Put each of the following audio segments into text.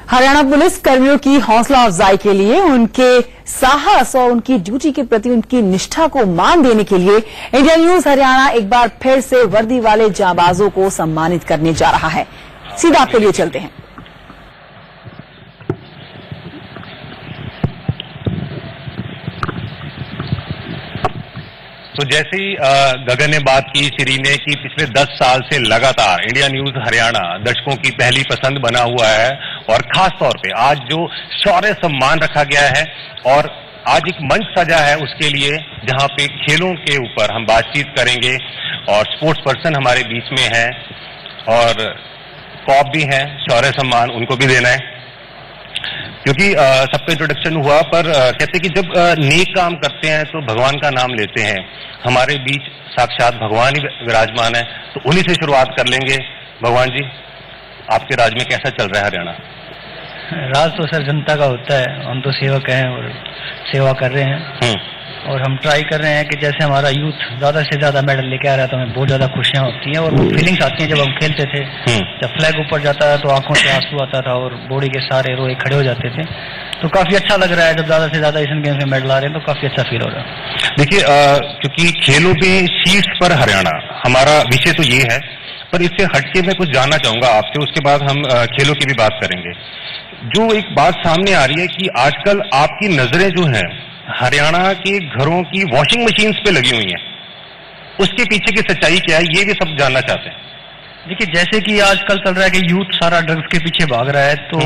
Haryana police कर्मियों की हौसला अफजाई के लिए उनके साहस और उनकी ड्यूटी के प्रति उनकी निष्ठा को मान देने के लिए इंडिया न्यूज हरियाणा एक बार फिर से वर्दी वाले जांबाजों को सम्मानित करने जा रहा है। सीधा आपके लिए चलते हैं। तो जैसे ही गगन ने बात की, श्री ने कि पिछले 10 साल से लगातार इंडिया न्यूज हरियाणा दर्शकों की पहली पसंद बना हुआ है और खास तौर पे आज जो शौर्य सम्मान रखा गया है और आज एक मंच सजा है उसके लिए, जहां पे खेलों के ऊपर हम बातचीत करेंगे और स्पोर्ट्स पर्सन हमारे बीच में है और कॉप भी हैं, शौर्य सम्मान उनको भी देना है क्योंकि सबका इंट्रोडक्शन हुआ। पर कहते कि जब नेक काम करते हैं तो भगवान का नाम लेते हैं। हमारे बीच साक्षात भगवान ही विराजमान है, तो उन्हीं से शुरुआत कर लेंगे। भगवान जी, आपके राज में कैसा चल रहा है हरियाणा? राज तो सर जनता का होता है, हम तो सेवक हैं और सेवा कर रहे हैं और हम ट्राई कर रहे हैं कि जैसे हमारा यूथ ज्यादा से ज्यादा मेडल लेके आ रहा है तो हमें बहुत ज्यादा खुशियां होती हैं और फीलिंग्स आती हैं। जब हम खेलते थे, जब फ्लैग ऊपर जाता है तो आंखों से आंसू आता था और बॉडी के सारे रोए खड़े हो जाते थे। तो काफी अच्छा लग रहा है जब ज्यादा से ज्यादा एशियन गेम्स में मेडल आ रहे हैं, तो काफी अच्छा फील हो रहा है। देखिए, क्योंकि खेलों में शीर्ष पर हरियाणा हमारा विषय तो ये है, पर इससे हटके मैं कुछ जानना चाहूंगा आपसे, उसके बाद हम खेलों की भी बात करेंगे। जो एक बात सामने आ रही है कि आजकल आपकी नजरें जो हैं हरियाणा के घरों की वॉशिंग मशीन्स पे लगी हुई हैं, उसके पीछे की सच्चाई क्या है, ये भी सब जानना चाहते हैं। देखिए, जैसे कि आजकल चल रहा है कि यूथ सारा ड्रग्स के पीछे भाग रहा है, तो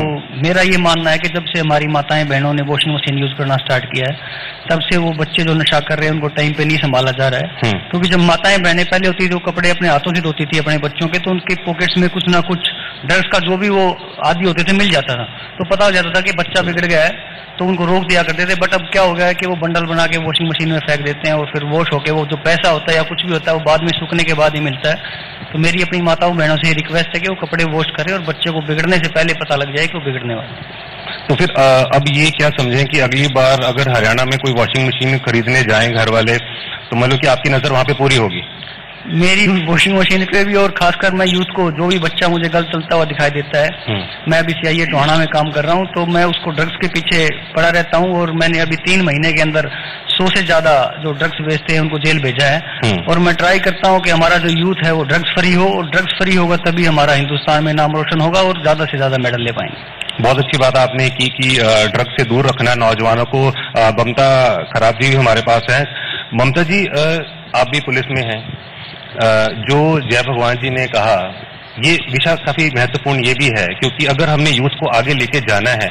मेरा ये मानना है कि जब से हमारी माताएं बहनों ने वॉशिंग मशीन यूज करना स्टार्ट किया है, तब से वो बच्चे जो नशा कर रहे हैं उनको टाइम पे नहीं संभाला जा रहा है। क्योंकि जब माताएं बहनें पहले होती थी, वो कपड़े अपने हाथों से धोती थी अपने बच्चों के, तो उनके पॉकेट्स में कुछ ना कुछ ड्रग्स का जो भी वो आदी होते थे मिल जाता था, तो पता हो जाता था कि बच्चा बिगड़ गया है, तो उनको रोक दिया करते थे। बट अब क्या हो गया है कि वो बंडल बना के वॉशिंग मशीन में फेंक देते हैं और फिर वॉश होके वो जो पैसा होता है या कुछ भी होता है वो बाद में सूखने के बाद ही मिलता है। तो मेरी अपनी माताओं बहनों से रिक्वेस्ट है कि वो कपड़े वॉश करें और बच्चे को बिगड़ने से पहले पता लग जाए कि वो बिगड़ने वाला। तो फिर अब ये क्या समझें कि अगली बार अगर हरियाणा में कोई वॉशिंग मशीन खरीदने जाएं घर वाले, तो मतलब कि आपकी नजर वहां पे पूरी होगी? मेरी वॉशिंग मशीन पे भी, और खासकर मैं यूथ को जो भी बच्चा मुझे गलत चलता हुआ दिखाई देता है, मैं अभी CIA टोहाना में काम कर रहा हूँ, तो मैं उसको ड्रग्स के पीछे पड़ा रहता हूँ और मैंने अभी 3 महीने के अंदर 100 से ज्यादा जो ड्रग्स बेचते हैं उनको जेल भेजा है। और मैं ट्राई करता हूँ कि हमारा जो यूथ है वो ड्रग्स फ्री हो, और ड्रग्स फ्री होगा तभी हमारा हिंदुस्तान में नाम रोशन होगा और ज्यादा से ज्यादा मेडल ले पाएंगे। बहुत अच्छी बात आपने की कि ड्रग्स से दूर रखना नौजवानों को। ममता खराब जी हमारे पास है। ममता जी, आप भी पुलिस में हैं, जो जय भगवान जी ने कहा, ये विषय काफी महत्वपूर्ण ये भी है क्योंकि अगर हमने यूथ को आगे लेके जाना है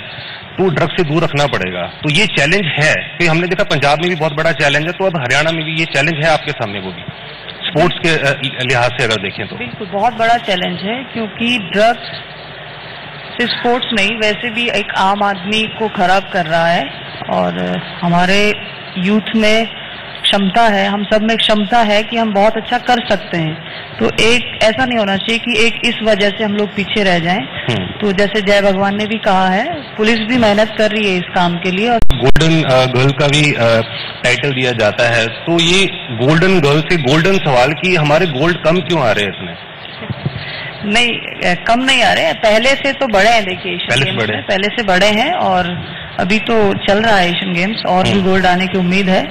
तो ड्रग्स से दूर रखना पड़ेगा। तो ये चैलेंज है कि हमने देखा पंजाब में भी बहुत बड़ा चैलेंज है, तो अब हरियाणा में भी ये चैलेंज है आपके सामने, वो भी स्पोर्ट्स के लिहाज से अगर देखें तो। बिल्कुल बहुत बड़ा चैलेंज है, क्योंकि ड्रग्स सिर्फ स्पोर्ट्स नहीं, वैसे भी एक आम आदमी को खराब कर रहा है और हमारे यूथ में क्षमता है, हम सब में क्षमता है कि हम बहुत अच्छा कर सकते हैं। तो एक ऐसा नहीं होना चाहिए कि एक इस वजह से हम लोग पीछे रह जाएं। तो जैसे जय भगवान ने भी कहा है, पुलिस भी मेहनत कर रही है इस काम के लिए। गोल्डन गर्ल का भी टाइटल दिया जाता है, तो ये गोल्डन गर्ल से गोल्डन सवाल कि हमारे गोल्ड कम क्यों आ रहे हैं इसमें? नहीं, कम नहीं आ रहे हैं, पहले से तो बड़े हैं। देखिए, पहले से बड़े हैं और अभी तो चल रहा है एशियन गेम्स और भी गोल्ड आने की उम्मीद है।